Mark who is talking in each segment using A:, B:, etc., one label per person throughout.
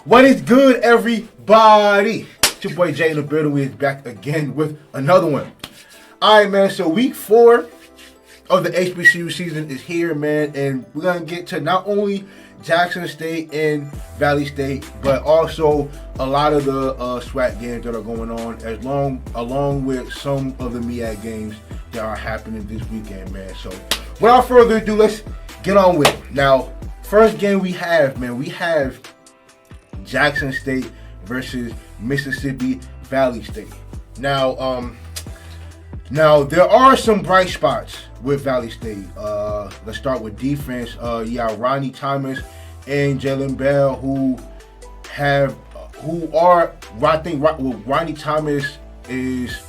A: What is good, everybody? It's your boy Jay in the building. We're back again with another one. All right, man. So week 4 of the HBCU season is here, man, and we're gonna get to not only Jackson State and Valley State, but also a lot of the SWAC games that are going on, along with some of the MEAC games that are happening this weekend, man. So without further ado, let's get on with it. Now, first game we have Jackson State versus Mississippi Valley State. Now there are some bright spots with Valley State. Let's start with defense. Ronnie Thomas and Jalen Bell, Ronnie Thomas is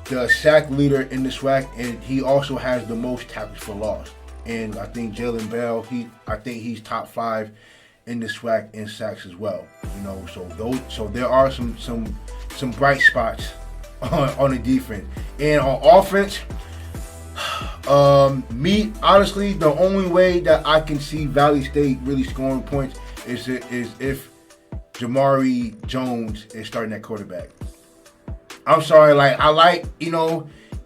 A: the sack leader in the SWAC, and he also has the most tackles for loss. And I think Jalen Bell, he's top 5 in the SWAC in sacks as well. So there are some bright spots on the defense. And on offense, honestly, the only way that I can see Valley State really scoring points is if Jamari Jones is starting at quarterback. I'm sorry,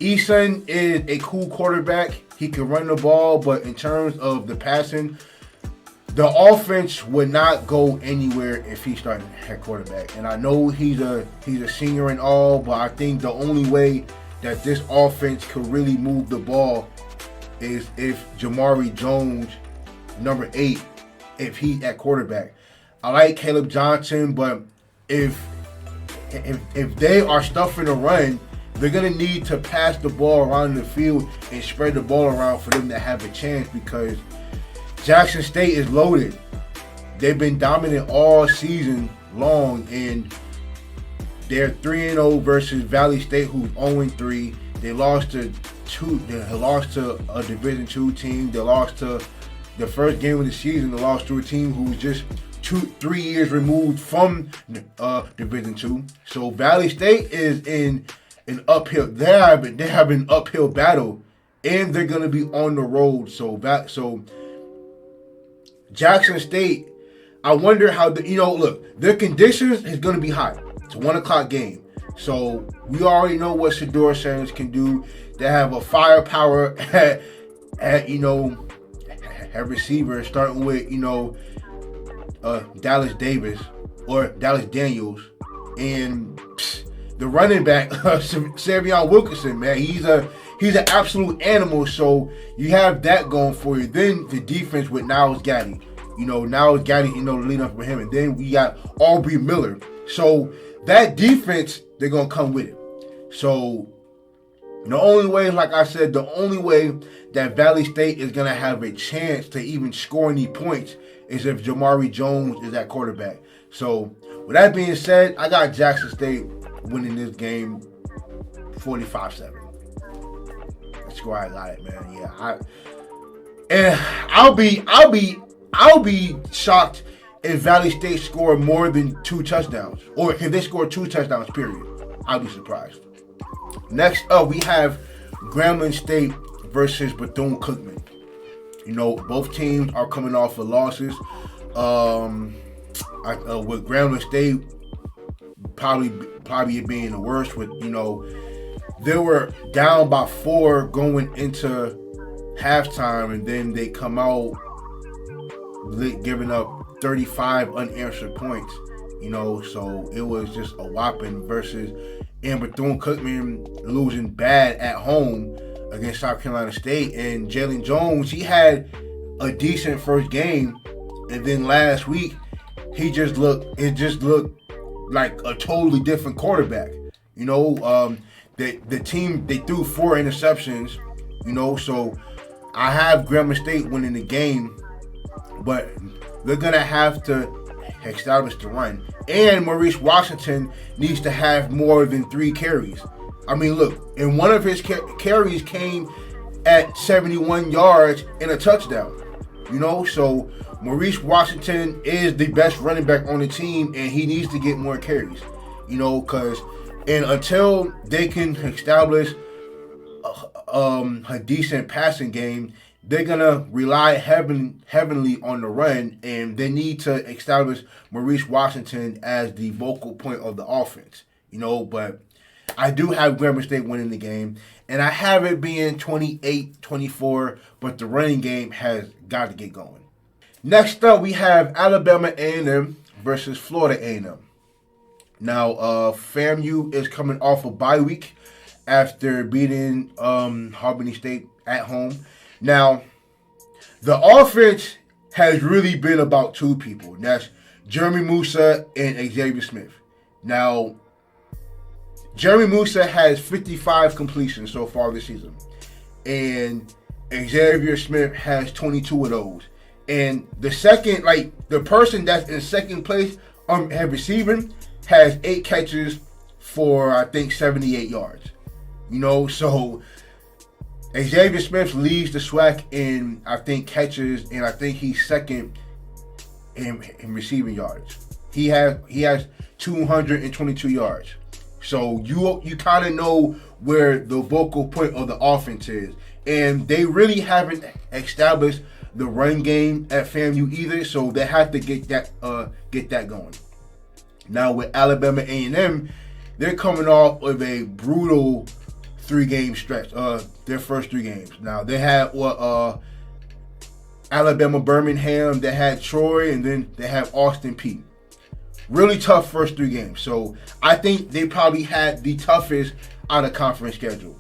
A: Eason is a cool quarterback. He can run the ball, but in terms of the passing, the offense would not go anywhere if he started at quarterback. And I know he's a senior and all, but I think the only way that this offense could really move the ball is if Jamari Jones, number 8, if he's at quarterback. I like Caleb Johnson, but if they are stuffing the run, they're going to need to pass the ball around the field and spread the ball around for them to have a chance, because Jackson State is loaded. They've been dominant all season long, and they're 3-0 versus Valley State, who's 0-3. They lost to a Division II team. They lost to the first game of the season. They lost to a team who was just 3 years removed from Division II. So Valley State is in an uphill. They have an uphill battle, and they're gonna be on the road. So Jackson State, I wonder how their conditions is gonna be hot. It's a 1 o'clock game. So we already know what Shedeur Sanders can do. They have a firepower at receiver, starting with Dallas Daniels, and the running back Savion Wilkerson, man. He's an absolute animal. So you have that going for you. Then the defense with Niles Gaddy. Leading up for him. And then we got Aubrey Miller. So that defense, they're going to come with it. So the only way, like I said, that Valley State is going to have a chance to even score any points is if Jamari Jones is at quarterback. So with that being said, I got Jackson State winning this game 45-7. That's where I got it, man. Yeah, I'll be shocked if Valley State score more than 2 touchdowns, or if they score 2 touchdowns, period. I'll be surprised. Next up, we have Grambling State versus Bethune-Cookman. Both teams are coming off of losses. With Grambling State probably being the worst. They were down by 4 going into halftime, and then they come out giving up 35 unanswered points. So it was just a whopping and Bethune-Cookman losing bad at home against South Carolina State. And Jalen Jones, he had a decent first game, and then last week it just looked like a totally different quarterback. The team, they threw 4 interceptions, so I have Grambling State winning the game, but they're going to have to establish the run. And Maurice Washington needs to have more than 3 carries. I mean, look, and one of his carries came at 71 yards and a touchdown. So Maurice Washington is the best running back on the team, and he needs to get more carries. And until they can establish a decent passing game, they're gonna rely heavily on the run, and they need to establish Maurice Washington as the vocal point of the offense. But I do have Grambling State winning the game, and I have it being 28-24, but the running game has got to get going. Next up, we have Alabama A&M versus Florida A&M. Now, FAMU is coming off a bye week after beating Albany State at home. Now, the offense has really been about two people. That's Jeremy Musa and Xavier Smith. Now, Jeremy Musa has 55 completions so far this season, and Xavier Smith has 22 of those. And the person that's in second place at receiving has 8 catches for, I think, 78 yards. So Xavier Smith leads the SWAC in, I think, catches, and I think he's second in receiving yards. He has 222 yards. So you kind of know where the vocal point of the offense is. And they really haven't established the run game at FAMU either, so they have to get that going. Now with Alabama A&M, they're coming off of a brutal 3-game stretch. Their first 3 games. Now they had Alabama Birmingham, they had Troy, and then they have Austin Peay. Really tough first 3 games. So I think they probably had the toughest out of conference schedule.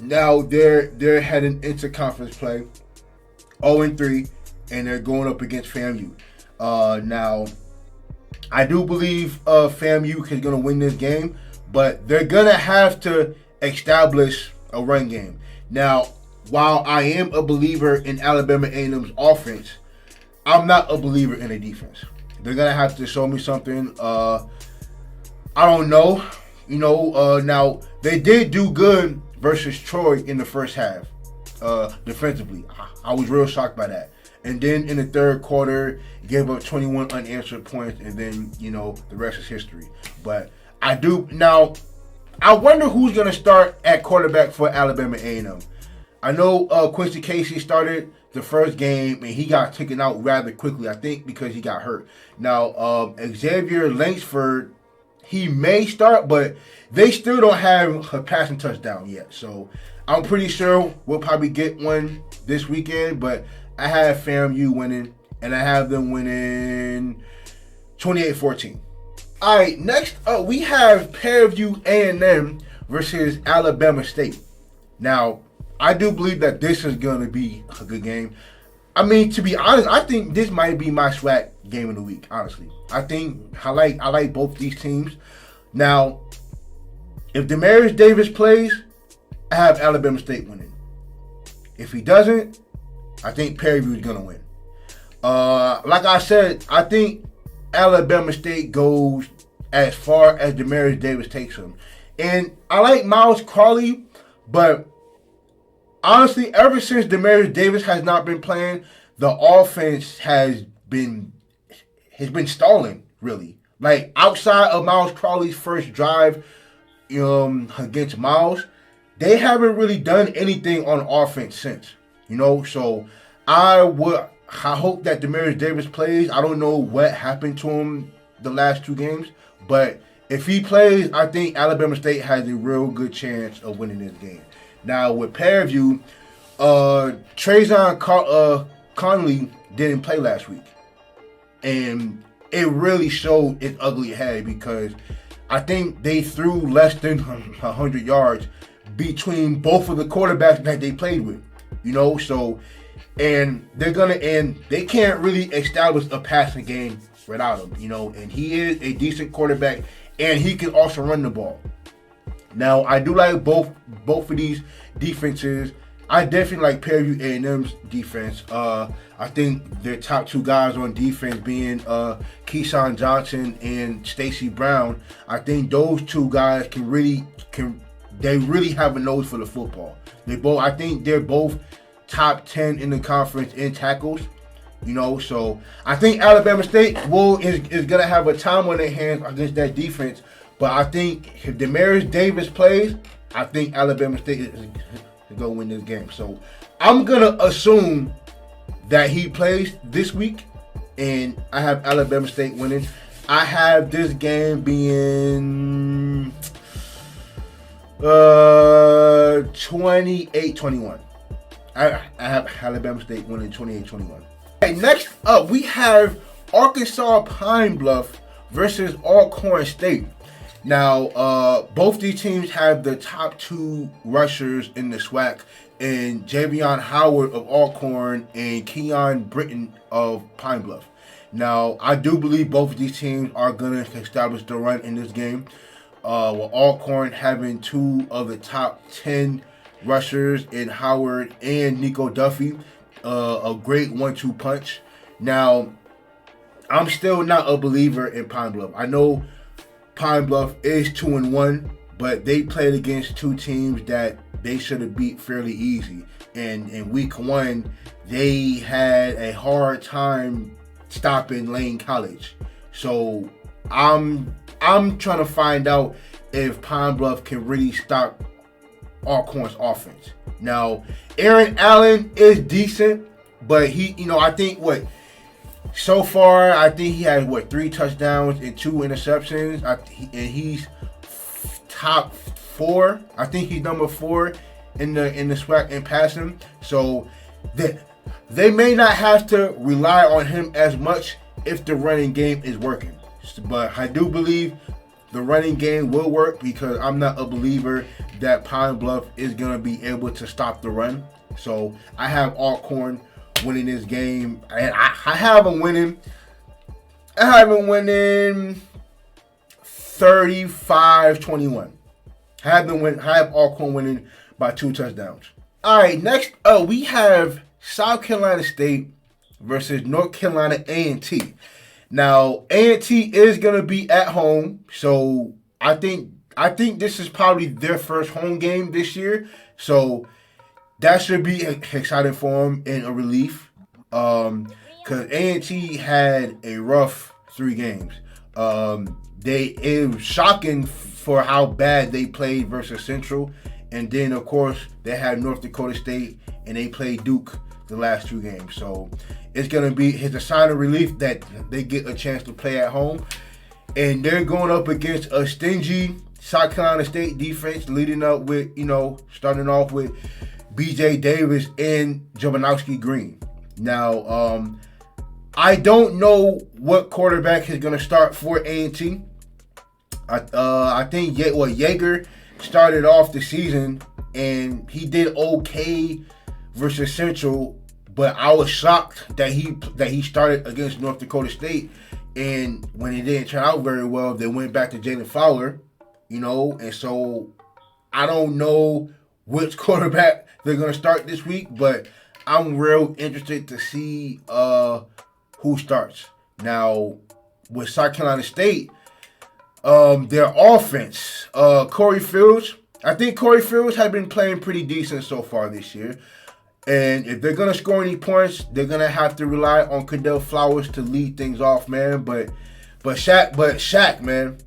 A: Now they're heading into conference play 0-3, and they're going up against FAMU. Now I do believe FAMU is going to win this game, but they're going to have to establish a run game. Now, while I am a believer in Alabama A&M's offense, I'm not a believer in their defense. They're going to have to show me something. I don't know. Now, they did do good versus Troy in the first half defensively. I was real shocked by that. And then in the third quarter, gave up 21 unanswered points, and then, the rest is history. But I wonder who's going to start at quarterback for Alabama A&M. I know Quincy Casey started the first game, and he got taken out rather quickly, I think, because he got hurt. Now, Xavier Langsford, he may start, but they still don't have a passing touchdown yet. So I'm pretty sure we'll probably get one this weekend, but I have FAMU winning, and I have them winning 28-14. All right, next up, we have Fairview A&M versus Alabama State. Now, I do believe that this is going to be a good game. I mean, to be honest, I think this might be my SWAC game of the week, honestly. I think I like both these teams. Now, if Demarius Davis plays, I have Alabama State winning. If he doesn't, I think Fairview is going to win. Like I said, I think Alabama State goes as far as Demarius Davis takes them. And I like Miles Crawley, but honestly, ever since Demarius Davis has not been playing, the offense has been stalling, really. Like, outside of Miles Crawley's first drive against Miles, they haven't really done anything on offense since. So I hope that Demarius Davis plays. I don't know what happened to him the last 2 games, but if he plays, I think Alabama State has a real good chance of winning this game. Now, with Fairview, Trajan Conley didn't play last week. And it really showed its ugly head because I think they threw less than 100 yards between both of the quarterbacks that they played with. So, and they can't really establish a passing game without him, and he is a decent quarterback, and he can also run the ball. Now, I do like both of these defenses. I definitely like Fairview A&M's defense. I think their top 2 guys on defense being Keyshawn Johnson and Stacy Brown. I think those 2 guys they really have a nose for the football. I think they're both top 10 in the conference in tackles. So I think Alabama State is gonna have a time on their hands against that defense. But I think if Demarius Davis plays, I think Alabama State is going to win this game. So I'm gonna assume that he plays this week, and I have Alabama State winning. I have this game being 28-21. I have Alabama State winning 28-21. Okay, next up, we have Arkansas Pine Bluff versus Alcorn State. Now, both these teams have the top 2 rushers in the SWAC, and Javion Howard of Alcorn and Keon Britton of Pine Bluff. Now, I do believe both of these teams are going to establish the run in this game, with Alcorn having 2 of the top 10 rushers in Howard and Nico Duffy, a great 1-2 punch. Now, I'm still not a believer in Pine Bluff. I know Pine Bluff is 2-1, but they played against 2 teams that they should have beat fairly easy. And in week 1, they had a hard time stopping Lane College. So I'm trying to find out if Pine Bluff can really stop Alcorn's offense. Now, Aaron Allen is decent, but he, I think so far, I think he has 3 touchdowns and 2 interceptions, and he's top 4. I think he's number 4 in the SWAC in passing. So they may not have to rely on him as much if the running game is working. But I do believe the running game will work, because I'm not a believer that Pine Bluff is going to be able to stop the run. So I have Alcorn winning this game, and I have him winning. I have him winning 35-21. I have Alcorn winning by 2 touchdowns. All right, next up we have South Carolina State versus North Carolina A&T. Now, A&T is gonna be at home, so I think this is probably their first home game this year. So that should be exciting for them and a relief, because A&T had a rough 3 games. It was shocking for how bad they played versus Central, and then of course they had North Dakota State, and they played Duke the last 2 games. So it's gonna be a sign of relief that they get a chance to play at home, and they're going up against a stingy South Carolina State defense, leading up with starting off with BJ Davis and Jovanowski Green. Now, I don't know what quarterback is going to start for A&T. I think Yeager started off the season, and he did okay versus Central, but I was shocked that he started against North Dakota State, and when it didn't turn out very well, they went back to Jalen Fowler, and so I don't know which quarterback they're going to start this week, but I'm real interested to see who starts. Now, with South Carolina State, their offense, Corey Fields, I think Corey Fields has been playing pretty decent so far this year. And if they're going to score any points, they're going to have to rely on Cadell Flowers to lead things off, man. But Shaq, man.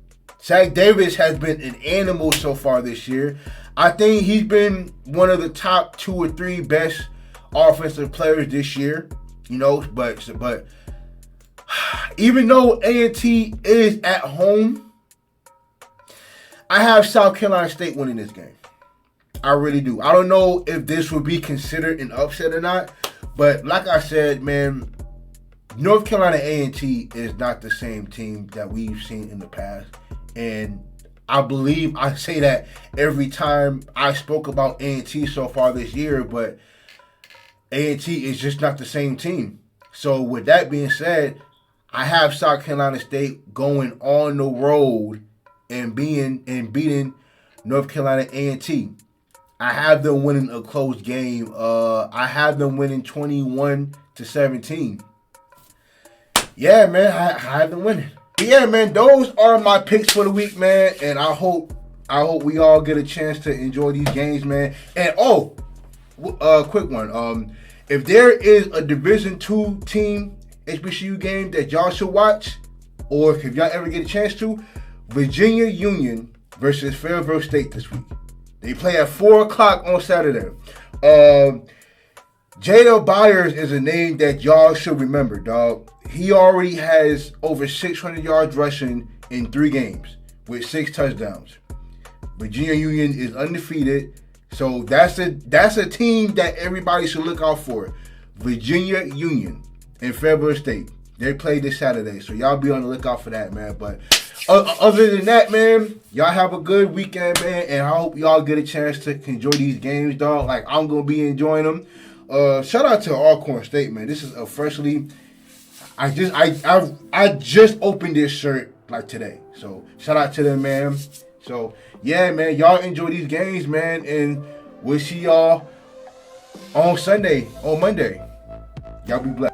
A: Shaq Davis has been an animal so far this year. I think he's been one of the top 2 or 3 best offensive players this year, but even though A&T is at home, I have South Carolina State winning this game. I really do. I don't know if this would be considered an upset or not, but like I said, man, North Carolina A&T is not the same team that we've seen in the past, and I believe I say that every time I spoke about A&T so far this year, but A&T is just not the same team. So with that being said, I have South Carolina State going on the road and beating North Carolina A&T. I have them winning a close game. I have them winning 21-17. Yeah, man, I have them winning. But yeah, man, those are my picks for the week, man, and I hope we all get a chance to enjoy these games, man. And quick one. If there is a Division II team HBCU game that y'all should watch, or if y'all ever get a chance to, Virginia Union versus Fayetteville State this week. They play at 4 o'clock on Saturday. Jada Byers is a name that y'all should remember, dog. He already has over 600 yards rushing in 3 games with 6 touchdowns. Virginia Union is undefeated, so that's a team that everybody should look out for. Virginia Union in Fairfield State. They play this Saturday, so y'all be on the lookout for that, man. But other than that, man, y'all have a good weekend, man, and I hope y'all get a chance to enjoy these games, dog. Like I'm gonna be enjoying them. Shout out to Alcorn State, man. This is officially. I just opened this shirt like today, so shout out to them, man. So yeah, man, y'all enjoy these games, man, and we'll see y'all on Monday. Y'all be blessed.